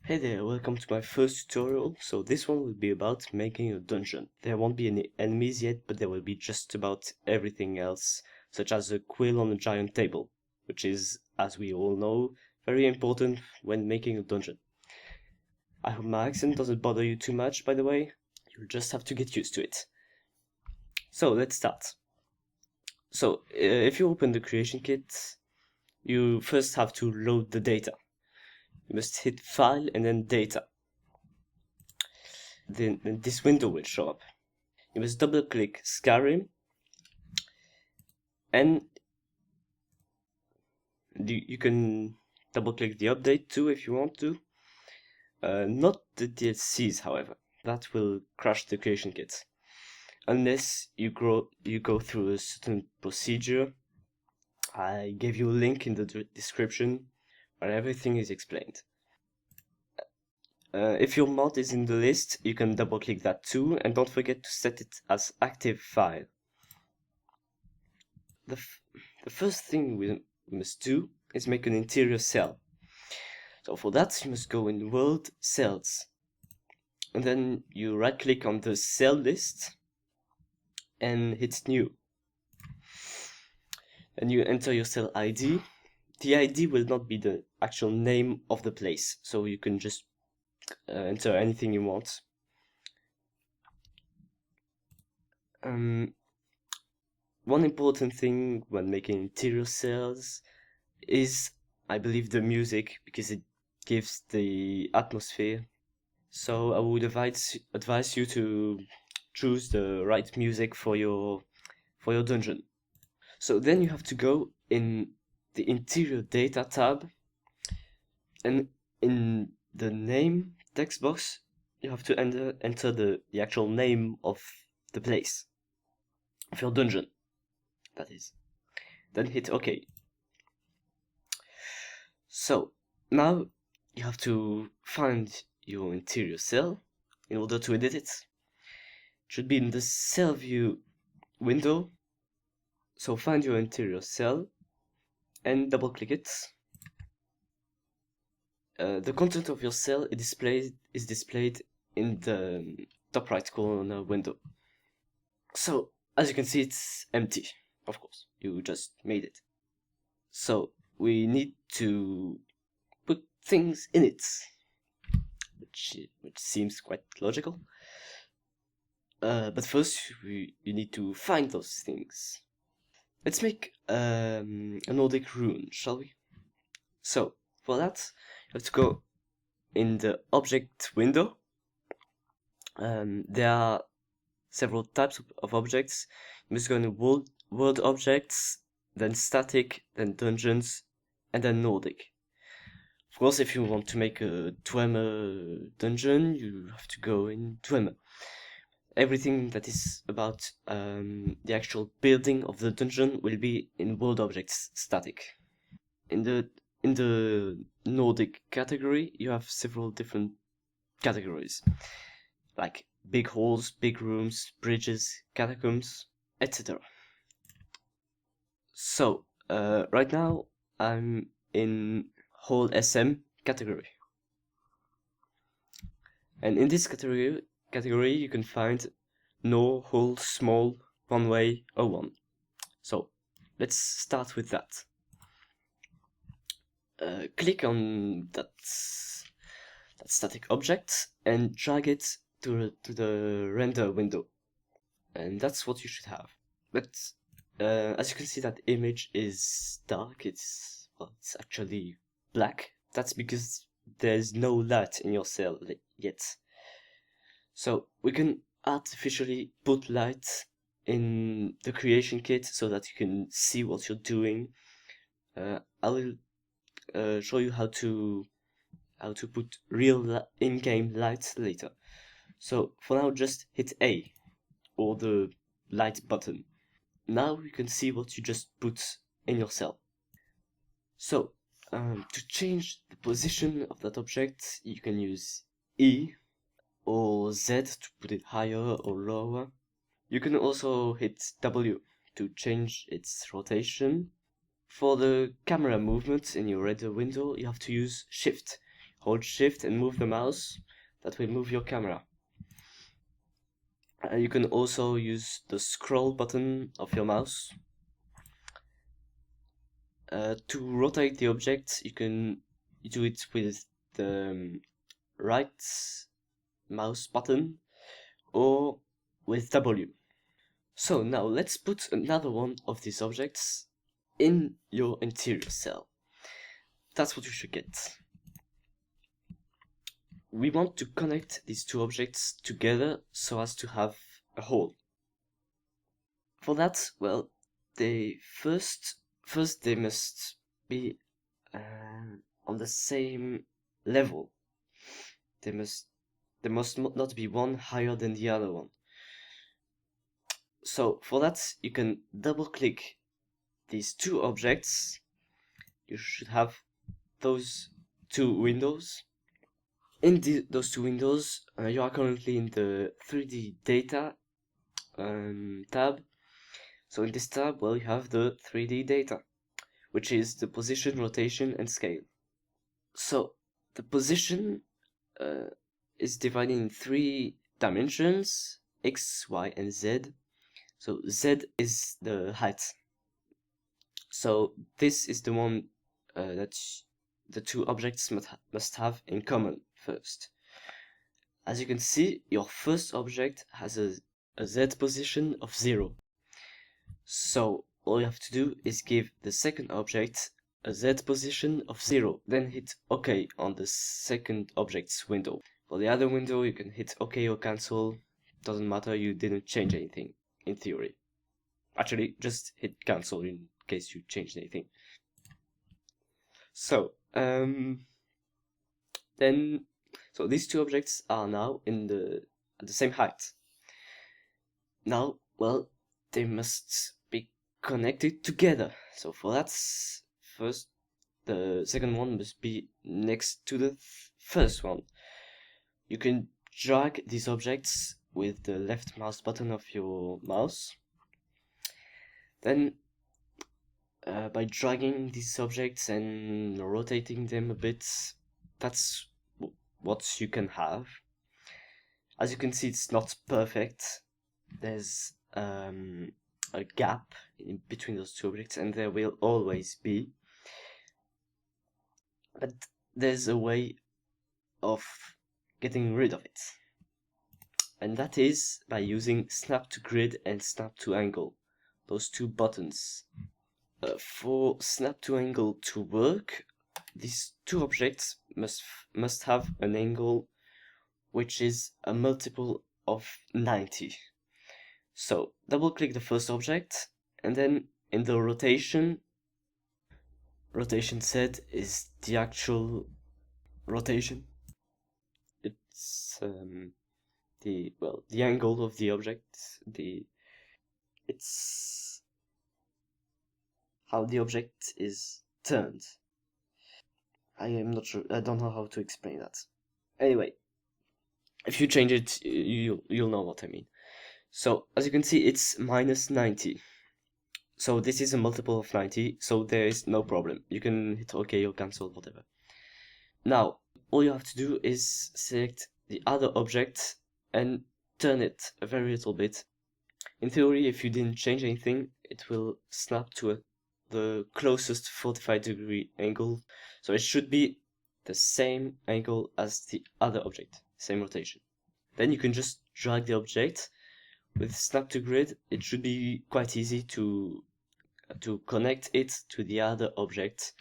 Hey there, welcome to my first tutorial. So this one will be about making a dungeon. There won't be any enemies yet, but there will be just about everything else, such as a quill on a giant table, which is, as we all know, very important when making a dungeon. I hope my accent doesn't bother you too much, by the way. You'll just have to get used to it. So let's start. So if you open the creation kit, you first have to load the data. You must hit File and then Data. Then this window will show up. You must double click Skyrim and you can double click the update too if you want to. Not the DLCs, however. That will crash the creation kit. Unless you go through a certain procedure. I gave you a link in the description where everything is explained. If your mod is in the list, you can double click that too, and don't forget to set it as active file. The first thing we must do is make an interior cell. So for that, you must go in World Cells, and then you right click on the cell list and hit New. And you enter your cell ID. The ID will not be the actual name of the place, so you can just enter anything you want. One important thing when making interior cells is, I believe, the music, because it gives the atmosphere. So I would advise you to choose the right music for your dungeon. So then you have to go in the interior data tab, and in the name text box you have to enter the actual name of the place of your dungeon, that is. Then hit OK. So now you have to find your interior cell in order to edit it. It should be in the cell view window. So find your interior cell and double click it. The content of your cell is displayed in the top right corner window. So as you can see, it's empty. Of course, you just made it. So we need to put things in it, which seems quite logical. But first, you need to find those things. Let's make a Nordic rune, shall we? So for that, you have to go in the object window. There are several types of objects. You must go in world objects, then static, then dungeons, and then Nordic. Of course, if you want to make a Dwemer dungeon, you have to go in Dwemer. Everything that is about the actual building of the dungeon will be in world objects static. In the Nordic category, you have several different categories, like big halls, big rooms, bridges, catacombs, etc. So right now I'm in Hall SM category, and in this category you can find no, hall, small, one way, or one. So let's start with that. Click on that static object and drag it to the render window, and that's what you should have. But as you can see, that image is dark. It's actually black. That's because there's no light in your cell yet. So we can artificially put light in the creation kit so that you can see what you're doing. I will show you how to put real in-game lights later. So for now, just hit A, or the light button. Now you can see what you just put in your cell. So to change the position of that object, you can use E or Z to put it higher or lower. You can also hit W to change its rotation. For the camera movement in your render window, you have to use Shift. hold shift and move the mouse. That will move your camera. You can also use the scroll button of your mouse. To rotate the object, you can do it with the right mouse button or with W. So now let's put another one of these objects in your interior cell. That's what you should get. We want to connect these two objects together so as to have a whole. For that, well, they first they must be on the same level. They must not be one higher than the other one. So for that, you can double click these two objects. You should have those two windows. In those two windows, you are currently in the 3D data tab. So in this tab, well, you have the 3D data, which is the position, rotation, and scale. So the position is divided in 3 dimensions, X, Y, and Z. So Z is the height. So this is the one that the two objects must have in common first. As you can see, your first object has a Z position of 0. So all you have to do is give the second object a Z position of 0, then hit OK on the second object's window. For the other window, you can hit OK or cancel. Doesn't matter, you didn't change anything, in theory. Actually, just hit cancel in case you changed anything. So, so these two objects are now at the same height. Now, well, they must be connected together. So for that, first, the second one must be next to the first one. You can drag these objects with the left mouse button of your mouse. Then, by dragging these objects and rotating them a bit, that's what you can have. As you can see, it's not perfect. There's a gap in between those two objects, and there will always be. But there's a way of getting rid of it. And that is by using Snap to Grid and Snap to Angle, those two buttons. For Snap to Angle to work, these two objects must have an angle which is a multiple of 90. So double click the first object, and then in the rotation Z is the actual rotation. It's the angle of the object, it's how the object is turned. I am not sure, I don't know how to explain that. Anyway, if you change it, you'll know what I mean. So as you can see, it's minus 90. So this is a multiple of 90, so there is no problem. You can hit OK or cancel, whatever. Now, all you have to do is select the other object and turn it a very little bit. In theory, if you didn't change anything, it will snap to the closest 45-degree angle. So it should be the same angle as the other object, same rotation. Then you can just drag the object. With Snap to Grid, it should be quite easy to connect it to the other object.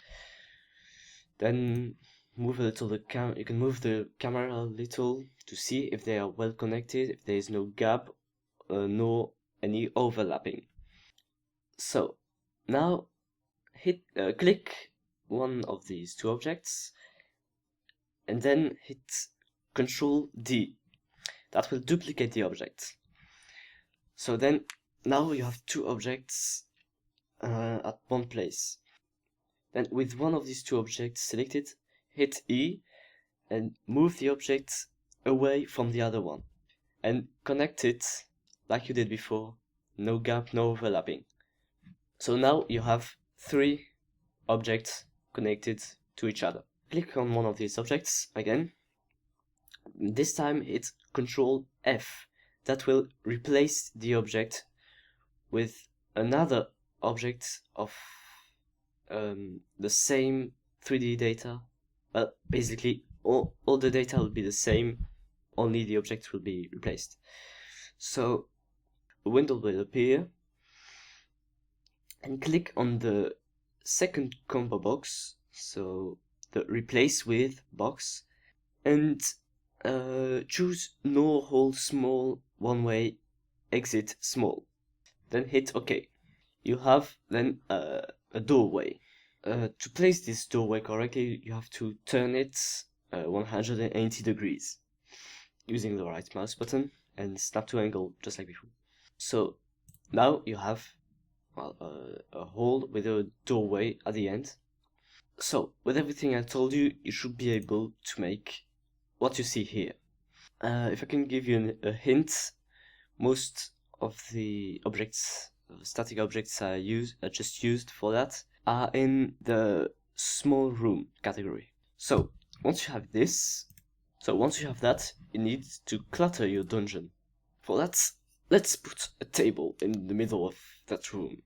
Then move a little you can move the camera a little to see if they are well connected, if there is no gap, nor any overlapping. So now click one of these two objects and then hit Ctrl D. That will duplicate the object. So then now you have two objects at one place. Then with one of these two objects selected, hit E and move the object away from the other one and connect it like you did before. No gap, no overlapping. So now you have three objects connected to each other. click on one of these objects again. This time hit Control F. That will replace the object with another object of the same 3D data. Well, basically all the data will be the same, only the object will be replaced. So a window will appear, and click on the second combo box, so the replace with box, and choose no hole small, one way, exit small. Then hit OK. You have then a doorway. To place this doorway correctly, you have to turn it 180 degrees using the right mouse button and snap to angle just like before. So now you have a hole with a doorway at the end. So with everything I told you, you should be able to make what you see here. If I can give you a hint, most of the objects, static objects I just used for that, are in the small room category. So once you have that, you need to clutter your dungeon. For that, let's put a table in the middle of that room.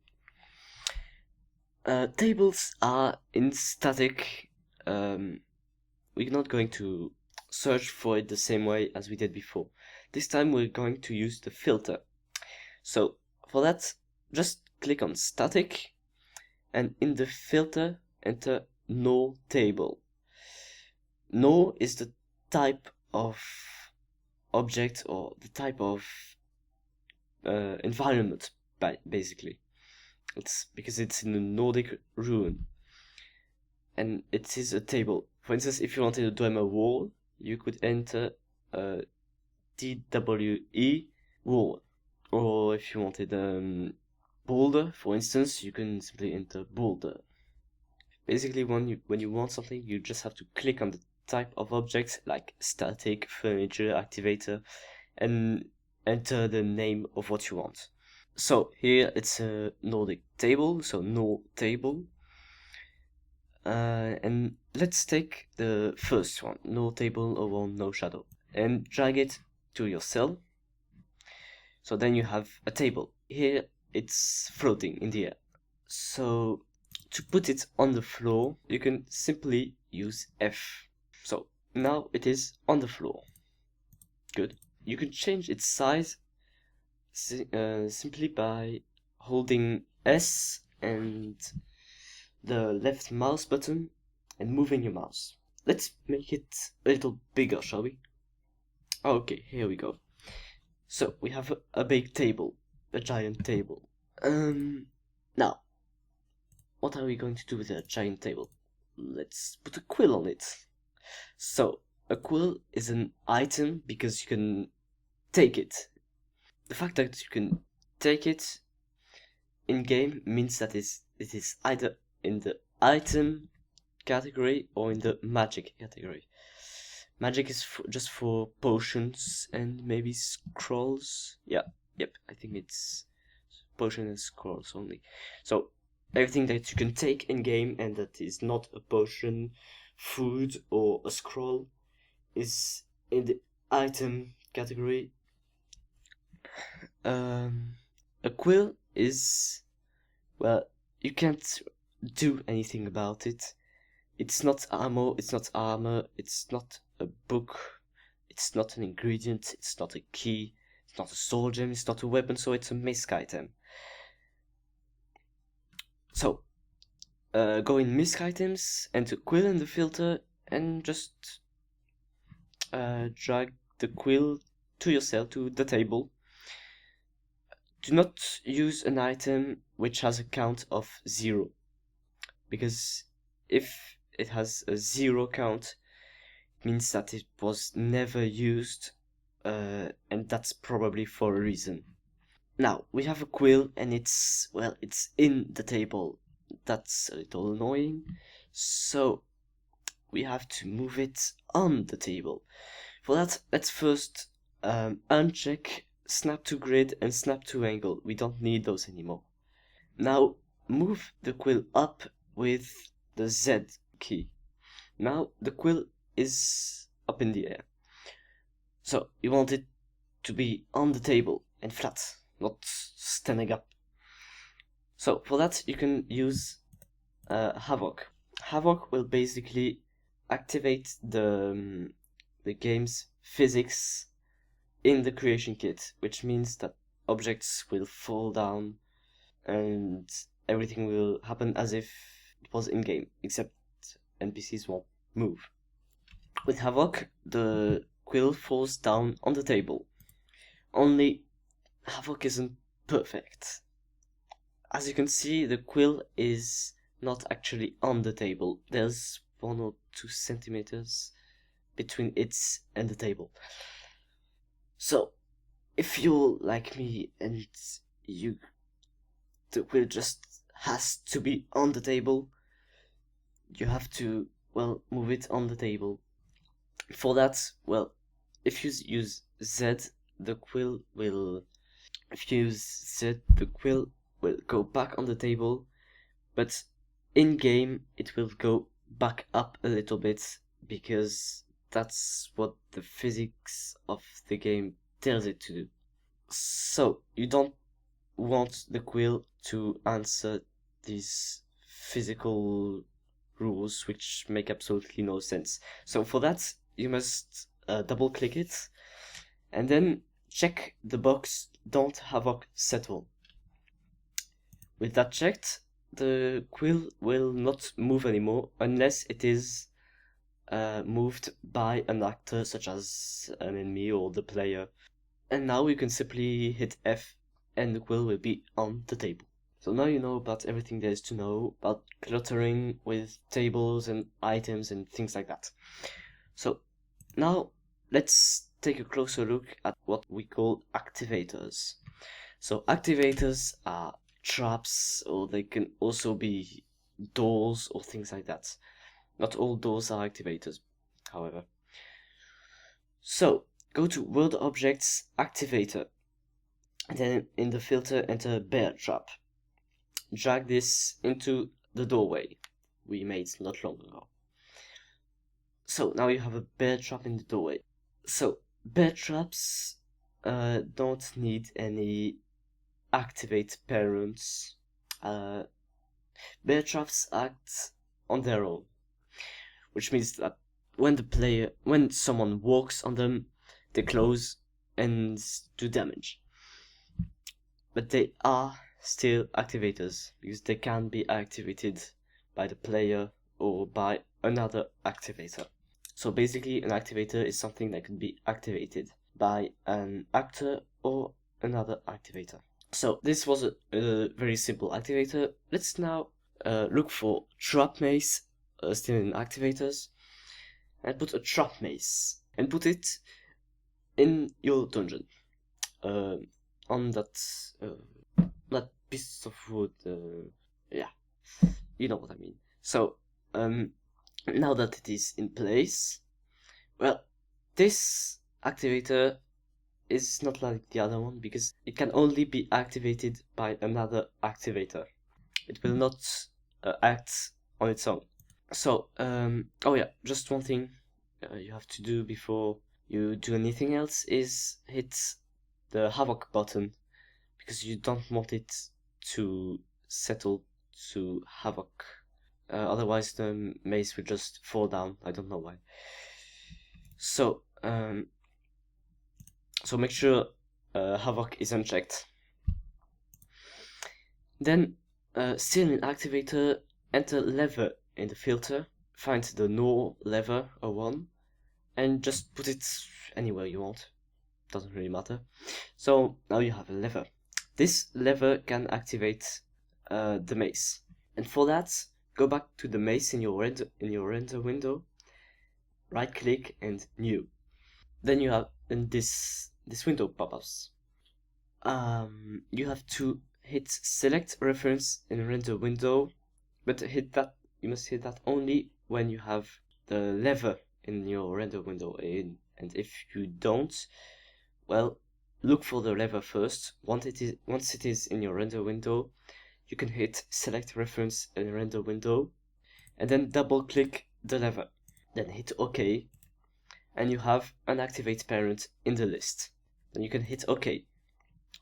Tables are in static. We're not going to search for it the same way as we did before. This time we're going to use the filter. So for that, just click on static, and in the filter enter no table. No is the type of object or the type of environment, basically. It's because it's in a Nordic ruin, and it is a table. For instance, if you wanted to do a wall, you could enter TWE wall, or if you wanted boulder, for instance, you can simply enter boulder. Basically, when you want something, you just have to click on the type of object, like static, furniture, activator, and enter the name of what you want. So here it's a Nordic table, so no table. And let's take the first one, no table or no shadow, and drag it to your cell. So then you have a table. Here it's floating in the air. So to put it on the floor, you can simply use F. So now it is on the floor. Good. You can change its size simply by holding S and the left mouse button and moving your mouse. Let's make it a little bigger, shall we? Okay, here we go. So we have a big table, a giant table. Now, what are we going to do with a giant table? Let's put a quill on it. So a quill is an item because you can take it. The fact that you can take it in game means that it is either in the item category or in the magic category. Magic is just for potions and maybe scrolls. Yep, I think it's potion and scrolls only. So everything that you can take in game and that is not a potion, food, or a scroll is in the item category. A quill is, well, you can't do anything about it. It's not ammo, it's not armor, it's not a book, it's not an ingredient, it's not a key, it's not a soul gem, it's not a weapon, so it's a misc item. So, go in misc items, enter quill in the filter, and just drag the quill to yourself, to the table. Do not use an item which has a count of 0, because if it has a 0 count, it means that it was never used, and that's probably for a reason. Now, we have a quill, and it's in the table. That's a little annoying, so we have to move it on the table. For that, let's first uncheck snap to grid and snap to angle. We don't need those anymore. Now, move the quill up with the Z key. Now the quill is up in the air. So you want it to be on the table and flat, not standing up. So for that you can use Havoc. Havoc will basically activate the game's physics in the creation kit, which means that objects will fall down and everything will happen as if it was in-game, except NPCs won't move. With Havoc, the quill falls down on the table. Only Havoc isn't perfect. As you can see, the quill is not actually on the table. There's 1 or 2 centimeters between it and the table. So, if you're like me and the quill just has to be on the table, you have to, well, move it on the table. For that, well, if you use Z, the quill will go back on the table, but in game it will go back up a little bit because that's what the physics of the game tells it to do. So you don't want the quill to answer these physical rules which make absolutely no sense. So for that you must double click it and then check the box Don't Havoc Settle. With that checked, the quill will not move anymore unless it is moved by an actor such as an enemy or the player. And now you can simply hit F and the quill will be on the table. So now you know about everything there is to know about cluttering with tables and items and things like that. So now let's take a closer look at what we call activators. So activators are traps, or they can also be doors or things like that. Not all doors are activators, however. So go to World Objects Activator, and then in the filter enter Bear Trap. Drag this into the doorway we made not long ago. So now you have a bear trap in the doorway. So bear traps don't need any activate parents. Bear traps act on their own, which means that when someone walks on them, they close and do damage. But they are still activators because they can be activated by the player or by another activator. So basically an activator is something that can be activated by an actor or another activator. So this was a very simple activator. Let's now look for trap mace still in activators and put a trap mace and put it in your dungeon on that piece of wood. Yeah, you know what I mean. So now that it is in place, well, this activator is not like the other one because it can only be activated by another activator. It will not act on its own. So, oh yeah, just one thing you have to do before you do anything else is hit the Havoc button because you don't want it to settle to Havoc. Otherwise the mace will just fall down. I don't know why. So, so make sure Havoc is unchecked. Then, still in activator, enter lever in the filter, find the null lever or one, and just put it anywhere you want. Doesn't really matter. So now you have a lever. This lever can activate the mace, and for that, go back to the mace in your render window, right click and new. Then you have this window pop-ups. You have to hit select reference in render window, but you must hit that only when you have the lever in your render window in, and if you don't, well, look for the lever first. Once it is in your render window, you can hit select reference in render window and then double click the lever. then hit OK, and you have an activate parent in the list. Then you can hit OK.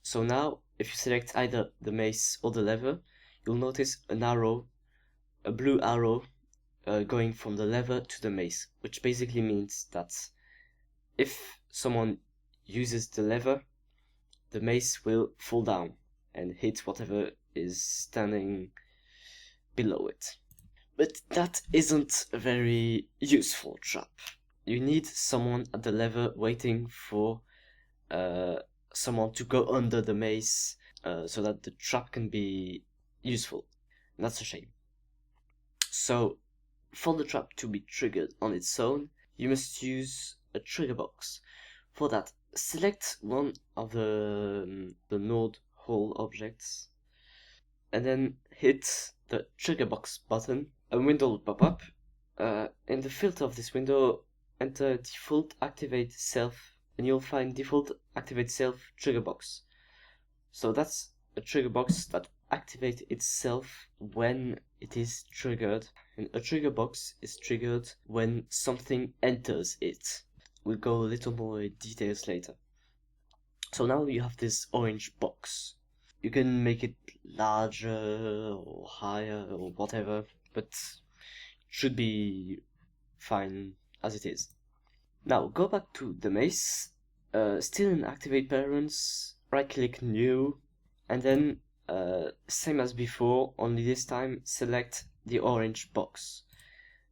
So now, if you select either the mace or the lever, you'll notice an arrow, a blue arrow, going from the lever to the mace, which basically means that if someone uses the lever, the mace will fall down and hit whatever is standing below it. But that isn't a very useful trap. You need someone at the lever waiting for someone to go under the mace so that the trap can be useful. And that's a shame. So, for the trap to be triggered on its own, you must use a trigger box. For that, select one of the node hole objects and then hit the trigger box button. A window will pop up. In the filter of this window, enter default activate self, and you'll find default activate self trigger box. So that's a trigger box that activates itself when it is triggered, and a trigger box is triggered when something enters it. We'll go a little more details later. So now you have this orange box. You can make it larger or higher or whatever, but it should be fine as it is. Now go back to the mace, still in activate parents, right click new, and then same as before, only this time select the orange box.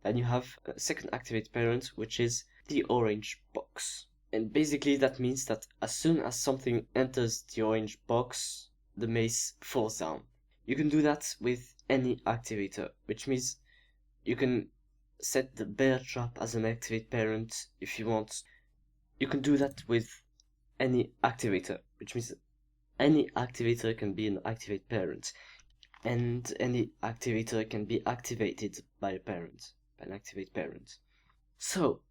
Then you have a second activate parent, which is the orange box. And basically that means that as soon as something enters the orange box, the mace falls down. You can do that with any activator, which means you can set the bear trap as an activate parent if you want. You can do that with any activator, which means any activator can be an activate parent, and any activator can be activated by a parent, by an activate parent. So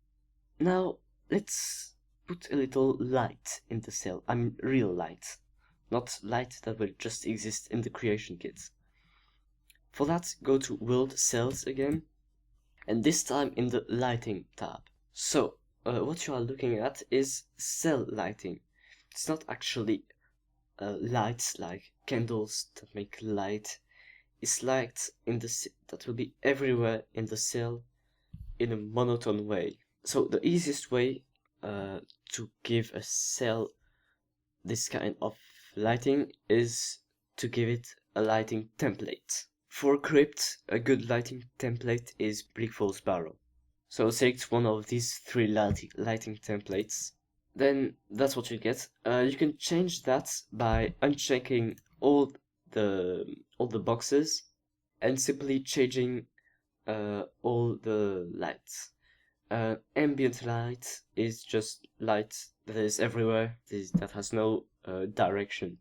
now let's put a little light in the cell. I mean real light, not light that will just exist in the creation kit. For that, go to World Cells again, and this time in the Lighting tab. So, what you are looking at is cell lighting. It's not actually lights like candles that make light. It's light in the that will be everywhere in the cell in a monotone way. So the easiest way to give a cell this kind of lighting is to give it a lighting template. For crypt, a good lighting template is Bleak Falls Barrow. So select one of these three lighting templates. Then that's what you get. You can change that by unchecking all the boxes and simply changing all the lights. Ambient light is just light that is everywhere, that has no direction.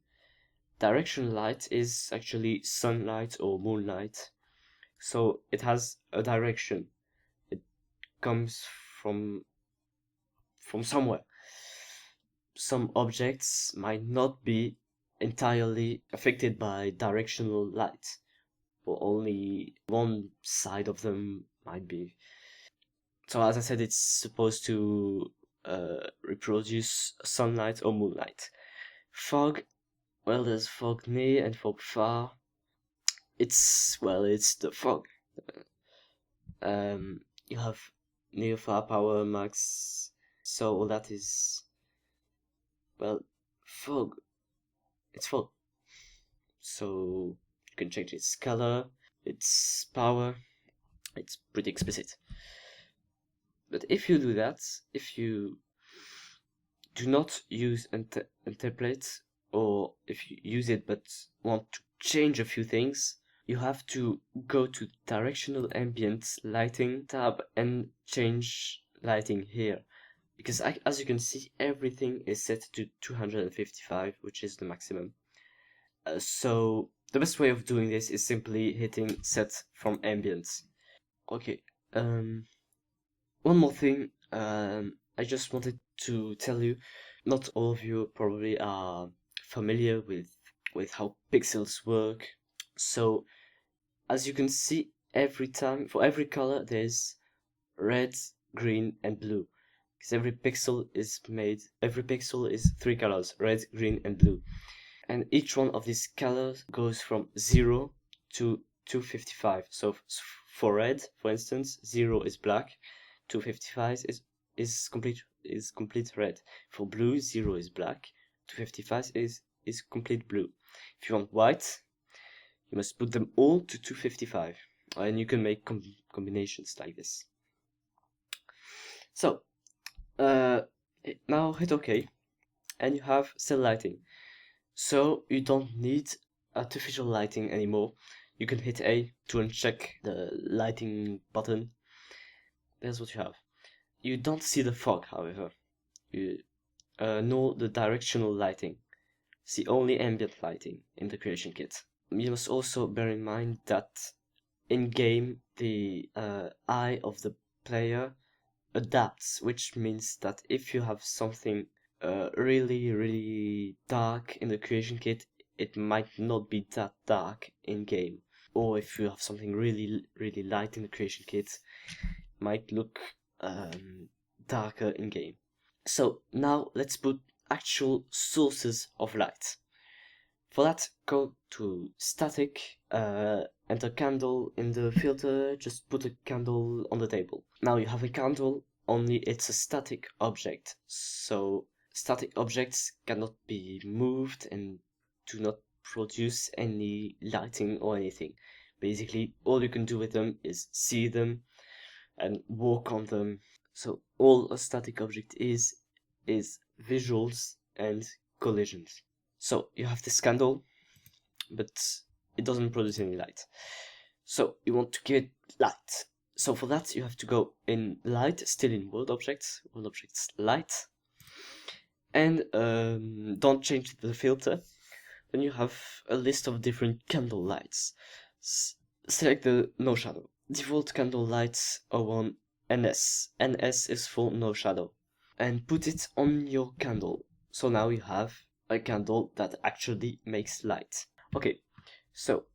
Direction light is actually sunlight or moonlight, so it has a direction. It comes from somewhere. Some objects might not be entirely affected by directional light, or only one side of them might be. So as I said, it's supposed to reproduce sunlight or moonlight. Fog, well, there's fog near and fog far. It's the fog. You have near, far, power, max. So all that is, well, fog. It's fog. So you can change its color, its power. It's pretty explicit. But if you do that, if you do not use a template, or if you use it but want to change a few things, you have to go to directional ambient lighting tab and change lighting here. Because as you can see, everything is set to 255, which is the maximum. So the best way of doing this is simply hitting set from ambience. Okay, one more thing, I just wanted to tell you, not all of you probably are familiar with how pixels work. So as you can see, every time, for every color, there's red, green, and blue. Because every pixel is 3 colors: red, green, and blue. And each one of these colors goes from 0 to 255. So for red, for instance, 0 is black, 255 is complete red. For blue, 0 is black, 255 is complete blue. If you want white, you must put them all to 255, and you can make combinations like this. So now hit OK, and you have cell lighting. So you don't need artificial lighting anymore. You can hit A to uncheck the lighting button. That's what you have. You don't see the fog, however, nor the directional lighting. See only ambient lighting in the creation kit. You must also bear in mind that in-game the eye of the player adapts, which means that if you have something really dark in the creation kit, it might not be that dark in game. Or if you have something really light in the creation kit, it might look darker in game. So now let's put actual sources of light. For that, go to static, enter candle in the filter, just put a candle on the table. Now you have a candle, only it's a static object, so static objects cannot be moved and do not produce any lighting or anything. Basically, all you can do with them is see them and walk on them. So all a static object is visuals and collisions. So you have this candle, but it doesn't produce any light. So you want to give it light. So for that you have to go in light, still in world objects light, and don't change the filter. Then you have a list of different candle lights. Select the no shadow. Default candle lights are on NS. NS is for no shadow. And put it on your candle. So now you have a candle that actually makes light. Okay, so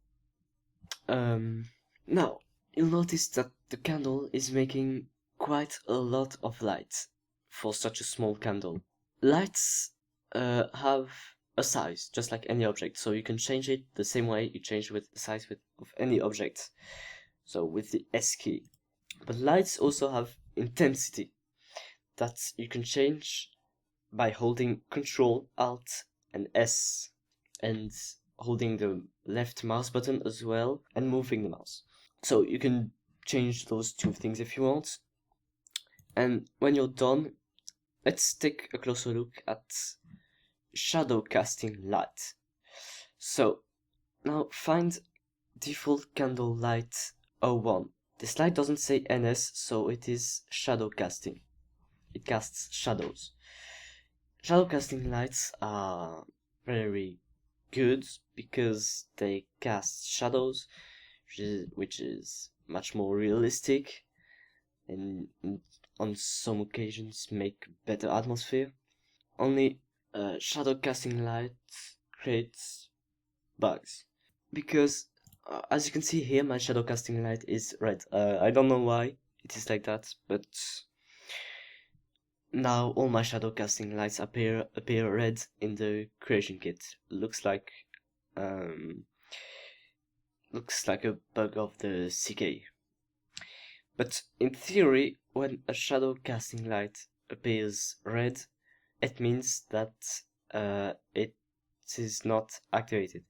now you'll notice that the candle is making quite a lot of light for such a small candle. Lights have a size, just like any object, so you can change it the same way you change with the size of any object, so with the S key. But lights also have intensity that you can change by holding Ctrl, Alt, and S, and holding the left mouse button as well, and moving the mouse. So you can change those two things if you want. And when you're done, let's take a closer look at shadow casting light. So now find default candle light 01. This light doesn't say NS, so it is shadow casting. It casts shadows. Shadow casting lights are very good because they cast shadows, which is much more realistic and on some occasions make better atmosphere. Only shadow casting light creates bugs because as you can see here, my shadow casting light is red. I don't know why it is like that, but now all my shadow casting lights appear red in the creation kit. Looks like a bug of the CK. But in theory, when a shadow casting light appears red, it means that it is not activated.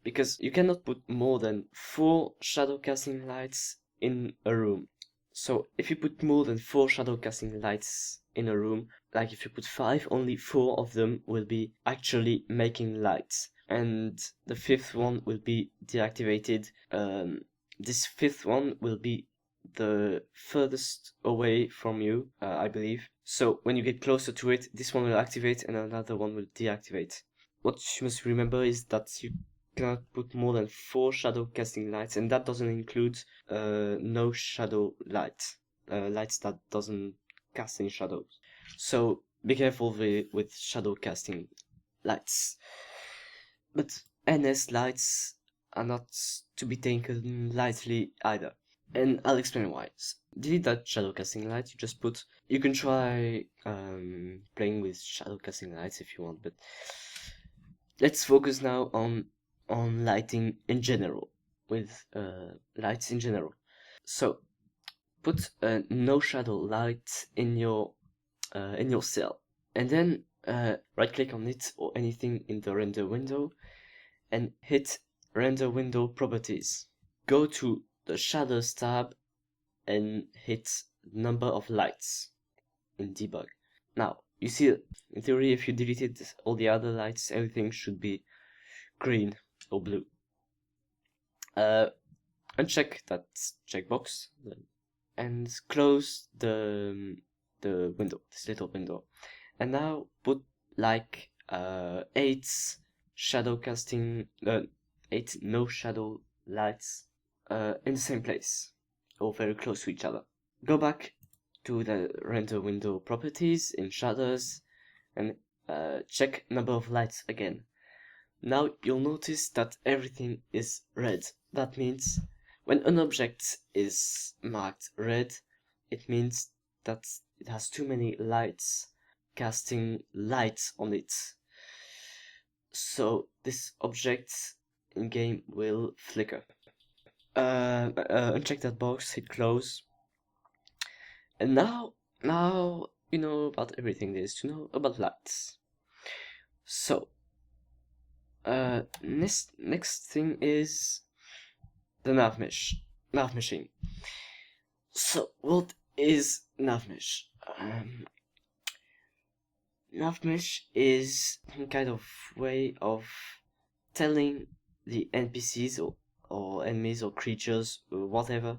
Because you cannot put more than 4 shadow casting lights in a room. So if you put more than 4 shadow casting lights in a room, like if you put 5, only 4 of them will be actually making lights. And the 5th one will be deactivated. This 5th one will be the furthest away from you, I believe. So when you get closer to it, this one will activate and another one will deactivate. What you must remember is that you cannot put more than 4 shadow casting lights, and that doesn't include no shadow light, lights that doesn't cast any shadows. So be careful with shadow casting lights. But NS lights are not to be taken lightly either. And I'll explain why. Delete that shadow casting light. You can try playing with shadow casting lights if you want, but let's focus now on lighting in general, with lights in general. So put a no shadow light in your cell, and then right click on it or anything in the render window and hit render window properties. Go to the shadows tab and hit number of lights in debug. Now you see, in theory, if you deleted all the other lights, everything should be green or blue. Uncheck that checkbox and close the window, this little window, and now put like 8 shadow casting, 8 no shadow lights in the same place or very close to each other. Go back to the render window properties in shadows and check number of lights again. Now you'll notice that everything is red. That means when an object is marked red, it means that it has too many lights casting light on it. So this object in game will flicker. Uncheck that box, hit close. And now you know about everything there is to know about lights. So next thing is the nav meshing. So what is nav mesh? Nav mesh is some kind of way of telling the NPCs or enemies or creatures or whatever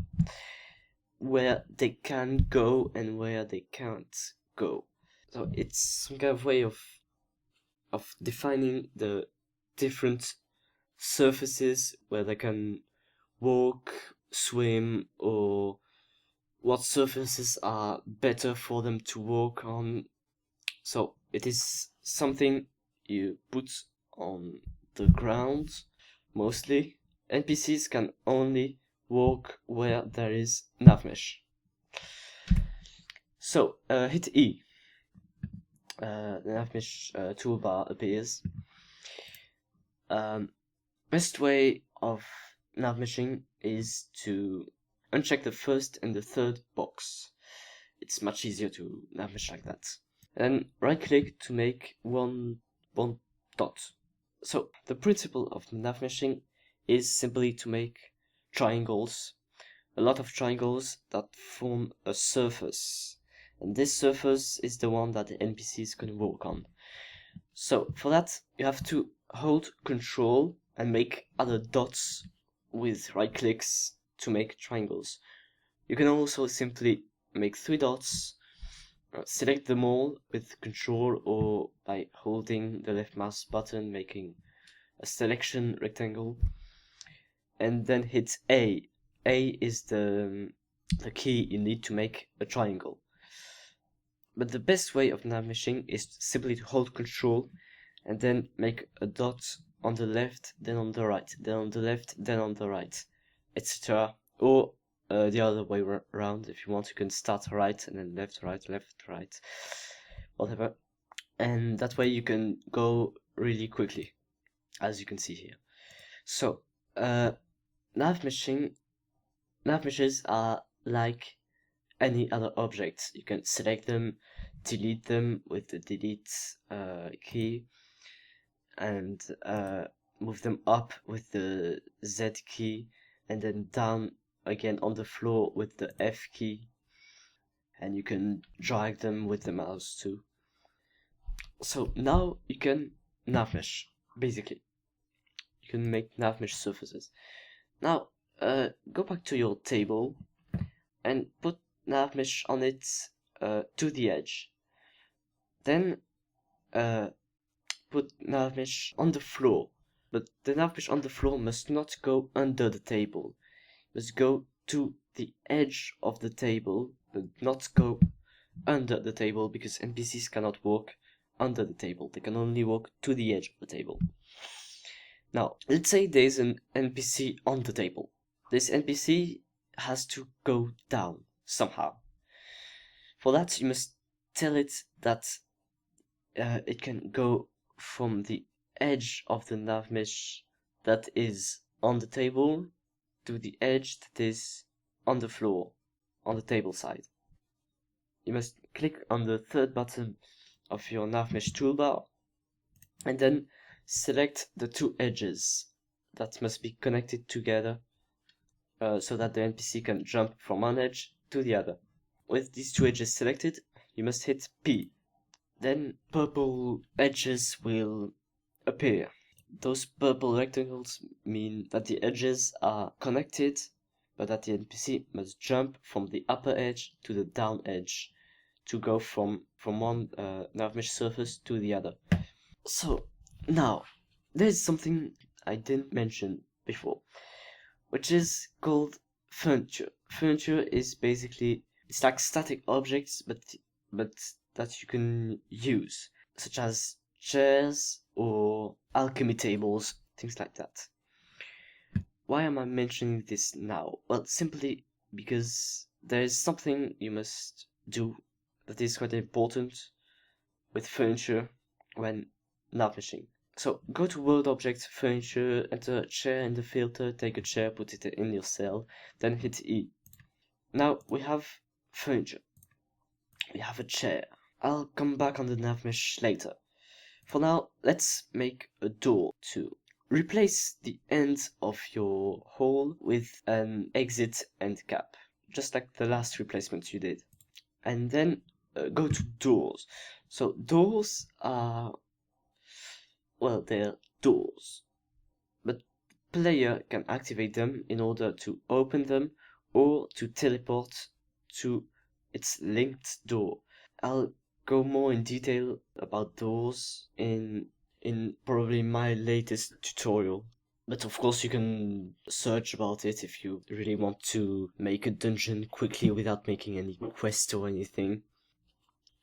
where they can go and where they can't go. So it's some kind of way of defining the different surfaces where they can walk, swim, or what surfaces are better for them to walk on. So it is something you put on the ground mostly. NPCs can only walk where there is nav mesh. So hit E. The nav mesh toolbar appears. Best way of nav meshing is to uncheck the first and the third box. It's much easier to nav mesh like that. And right click to make one dot. So the principle of nav meshing is simply to make triangles, a lot of triangles that form a surface. And this surface is the one that the NPCs can walk on. So for that, you have to hold Control and make other dots with right clicks to make triangles. You can also simply make 3 dots, select them all with Control or by holding the left mouse button, making a selection rectangle, and then hit A. A is the key you need to make a triangle. But the best way of nav meshing is simply to hold Control and then make a dot on the left, then on the right, then on the left, then on the right, etc. Or the other way around. If you want, you can start right and then left, right, whatever. And that way you can go really quickly, as you can see here. So nav meshes are like any other objects. You can select them, delete them with the delete key, and move them up with the Z key, and then down again on the floor with the F key, and you can drag them with the mouse too. So now you can nav mesh, basically. You can make nav mesh surfaces. Now go back to your table and put nav mesh on it to the edge. Then put nav mesh on the floor, but the nav mesh on the floor must not go under the table. It must go to the edge of the table, but not go under the table, because NPCs cannot walk under the table. They can only walk to the edge of the table. Now, let's say there's an NPC on the table. This NPC has to go down somehow. For that, you must tell it that it can go from the edge of the nav mesh that is on the table to the edge that is on the floor, on the table side. You must click on the third button of your nav mesh toolbar and then select the two edges that must be connected together so that the NPC can jump from one edge to the other. With these two edges selected, you must hit P. Then purple edges will appear. Those purple rectangles mean that the edges are connected, but that the NPC must jump from the upper edge to the down edge to go from one nav mesh surface to the other. So now there's something I didn't mention before, which is called furniture. Furniture is basically, it's like static objects, but that you can use, such as chairs or alchemy tables, things like that. Why am I mentioning this now? Well, simply because there is something you must do that is quite important with furniture when nav meshing. So go to World Object, Furniture, enter chair in the filter, take a chair, put it in your cell, then hit E. Now we have furniture. We have a chair. I'll come back on the nav mesh later. For now, let's make a door too. Replace the end of your hole with an exit end cap, just like the last replacement you did. And then go to doors. So doors are, well, they're doors, but player can activate them in order to open them or to teleport to its linked door. I'll go more in detail about doors in probably my latest tutorial. But of course you can search about it if you really want to make a dungeon quickly without making any quest or anything.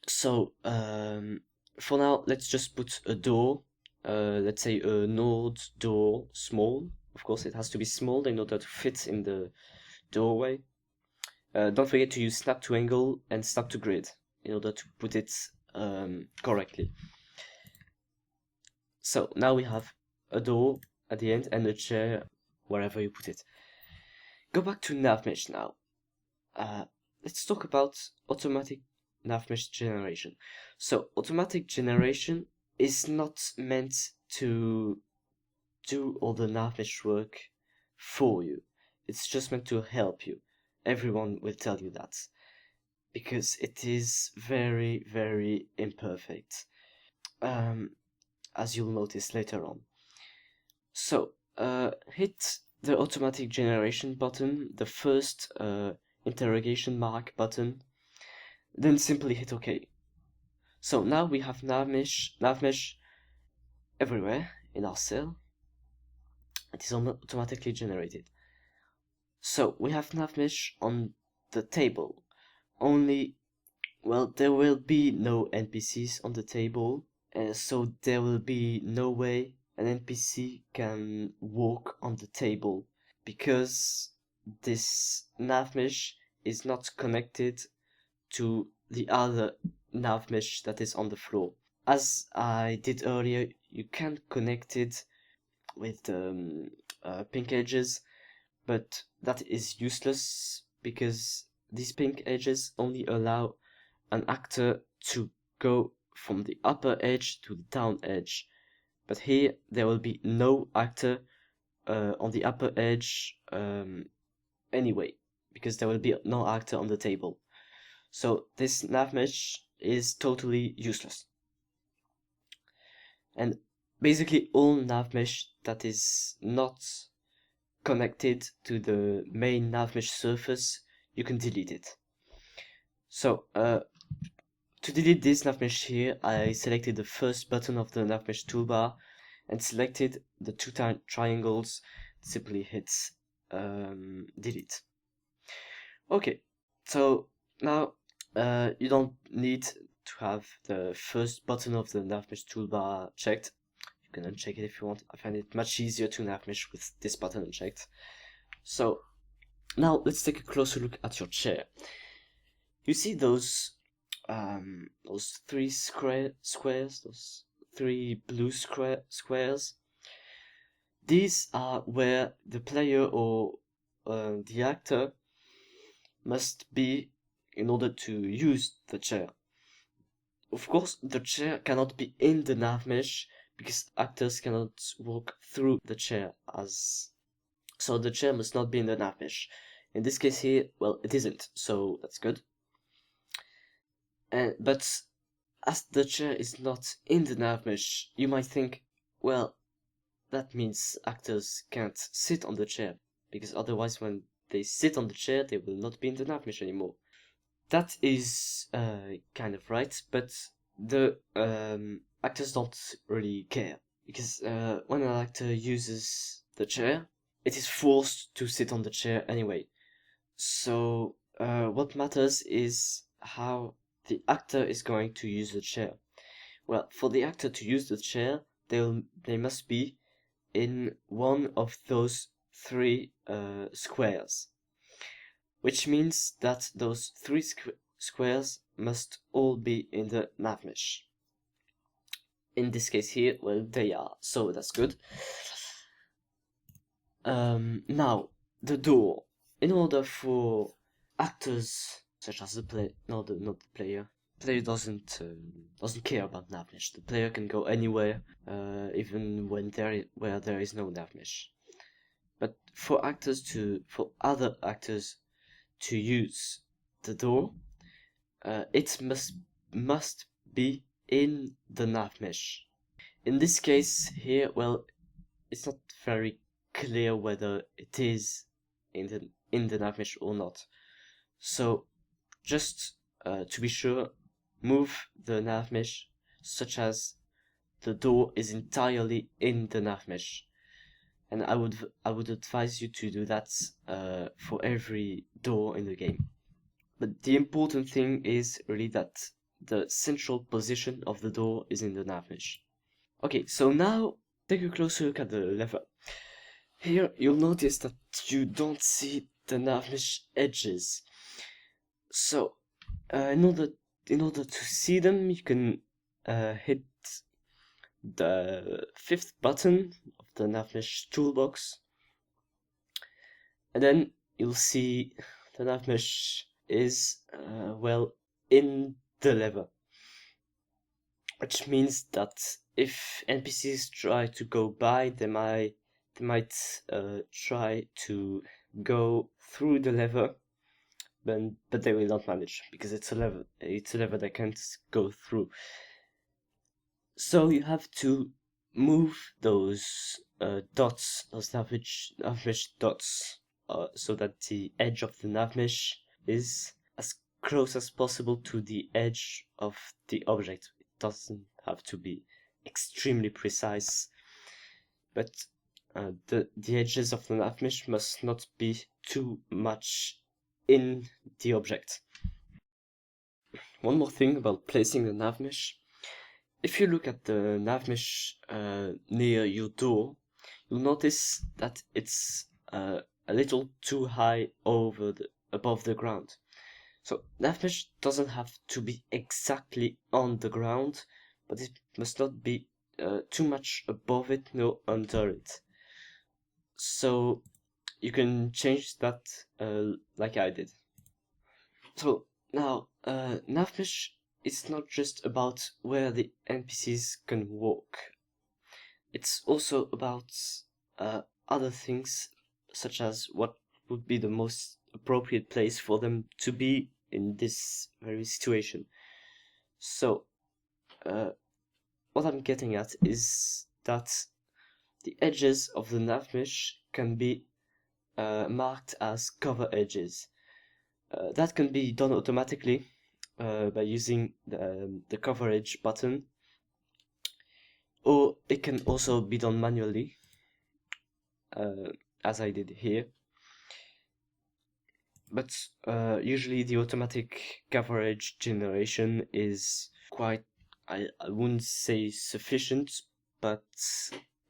So for now, let's just put a door. Let's say a node door, small. Of course, it has to be small in order to fit in the doorway. Don't forget to use snap to angle and snap to grid in order to put it correctly. So now we have a door at the end and a chair wherever you put it. Go back to navmesh now. Let's talk about automatic navmesh generation. So automatic generation is not meant to do all the navmesh work for you. It's just meant to help you. Everyone will tell you that, because it is very, very imperfect, as you'll notice later on. So hit the automatic generation button, the first interrogation mark button, then simply hit OK. So now we have navmesh everywhere in our cell. It is automatically generated. So we have navmesh on the table. Only, well, there will be no NPCs on the table, so there will be no way an NPC can walk on the table, because this navmesh is not connected to the other navmesh that is on the floor. As I did earlier, you can connect it with pink edges, but that is useless because these pink edges only allow an actor to go from the upper edge to the down edge. But here there will be no actor on the upper edge anyway, because there will be no actor on the table. So this navmesh is totally useless. And basically all navmesh that is not connected to the main navmesh surface, you can delete it. So to delete this navmesh here, I selected the first button of the navmesh toolbar and selected the two triangles, simply hit delete. Okay, so now you don't need to have the first button of the navmesh toolbar checked. You can uncheck it if you want. I find it much easier to navmesh with this button unchecked. So Now let's take a closer look at your chair. You see those three squares, those three blue squares. These are where the player or the actor must be in order to use the chair. Of course, the chair cannot be in the nav mesh because actors cannot walk through the chair, so the chair must not be in the nav mesh. In this case here, well, it isn't, so that's good. But as the chair is not in the nav mesh, you might think, well, that means actors can't sit on the chair, because otherwise when they sit on the chair, they will not be in the nav mesh anymore. That is kind of right, but the actors don't really care, because when an actor uses the chair, it is forced to sit on the chair anyway. So what matters is how the actor is going to use the chair. Well, for the actor to use the chair, they must be in one of those three squares, which means that those three squares must all be in the nav mesh. In this case here, well, they are, so that's good. Now, the door. In order for actors, such as the player, not the player. The player doesn't care about nav mesh. The player can go anywhere, even when where there is no nav mesh. But for other actors to use the door, it must be in the nav mesh. In this case here, well, it's not very clear whether it is in the nav mesh or not. So just to be sure, move the nav mesh such as the door is entirely in the nav mesh. And I would advise you to do that for every door in the game. But the important thing is really that the central position of the door is in the nav mesh. Okay, so now take a closer look at the lever. Here you'll notice that you don't see the nav mesh edges. So in order to see them, you can hit the 5th button of the nav mesh toolbox, and then you'll see the nav mesh is well in the lever, which means that if NPCs try to go by, they might try to go through the lever, but they will not manage because it's a lever they can't go through. So you have to move those dots, those nav mesh dots, so that the edge of the nav mesh is as close as possible to the edge of the object. It doesn't have to be extremely precise, but the edges of the nav mesh must not be too much in the object. One more thing about placing the nav mesh. If you look at the nav mesh near your door, you'll notice that it's a little too high above the ground. So nav mesh doesn't have to be exactly on the ground, but it must not be too much above it nor under it. So you can change that like I did. So now nav mesh is not just about where the NPCs can walk. It's also about other things, such as what would be the most appropriate place for them to be in this very situation. So, what I'm getting at is that the edges of the nav mesh can be marked as cover edges. That can be done automatically by using the cover edge button, or it can also be done manually, as I did here. But usually the automatic cover edge generation is quite, I wouldn't say sufficient, but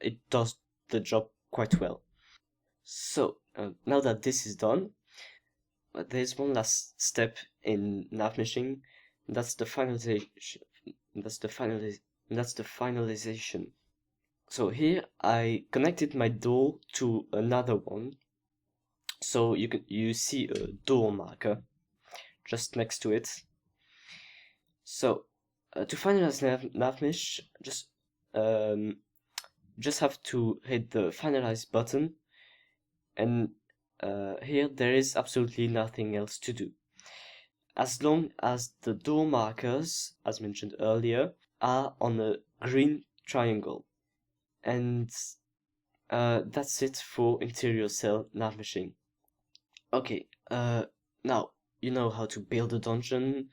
it does the job quite well. So now that this is done, there's one last step in nav meshing, and that's the finalization. That's the finalization. So here I connected my door to another one. So you see a door marker just next to it. So to finalize nav mesh, just have to hit the finalize button, and here there is absolutely nothing else to do. As long as the door markers, as mentioned earlier, are on a green triangle. And that's it for interior cell nav meshing. Okay, now you know how to build a dungeon,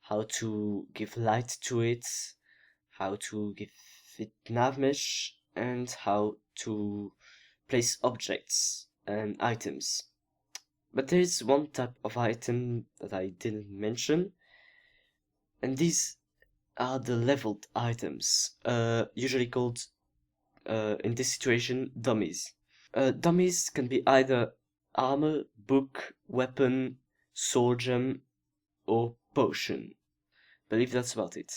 how to give light to it, how to give it nav mesh, and how to place objects and items. But there is one type of item that I didn't mention, and these are the leveled items, usually called, in this situation, dummies. Dummies can be either armor, book, weapon, soul gem, or potion. I believe that's about it.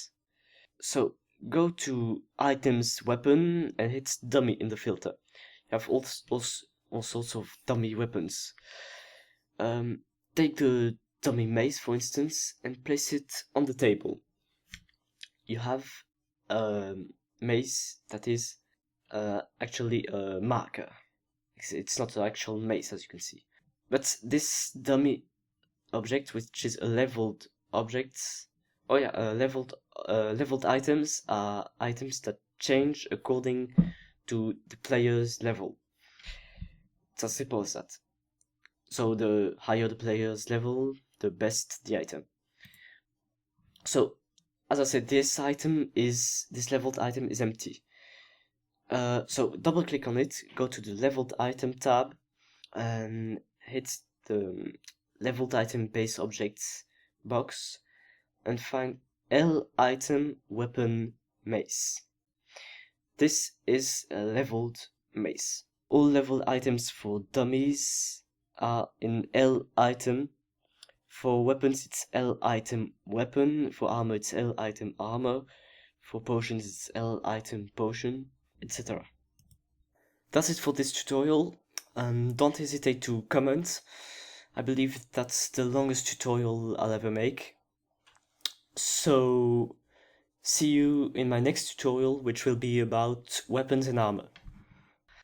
So go to items, weapon, and hit dummy in the filter. You have all sorts of dummy weapons. Take the dummy mace, for instance, and place it on the table. You have a mace that is actually a marker. It's not an actual mace, as you can see. But this dummy object, which is a leveled object, leveled items are items that change according to the player's level. It's as simple as that. So the higher the player's level, the best the item. So, as I said, this leveled item is empty. So double click on it, go to the leveled item tab, and hit the leveled item base objects box, and find L item weapon mace. This is a leveled mace. All leveled items for dummies are in L item. For weapons, it's L item weapon. For armor, it's L item armor. For potions, it's L item potion, etc. That's it for this tutorial. Don't hesitate to comment. I believe that's the longest tutorial I'll ever make. So, see you in my next tutorial, which will be about weapons and armor.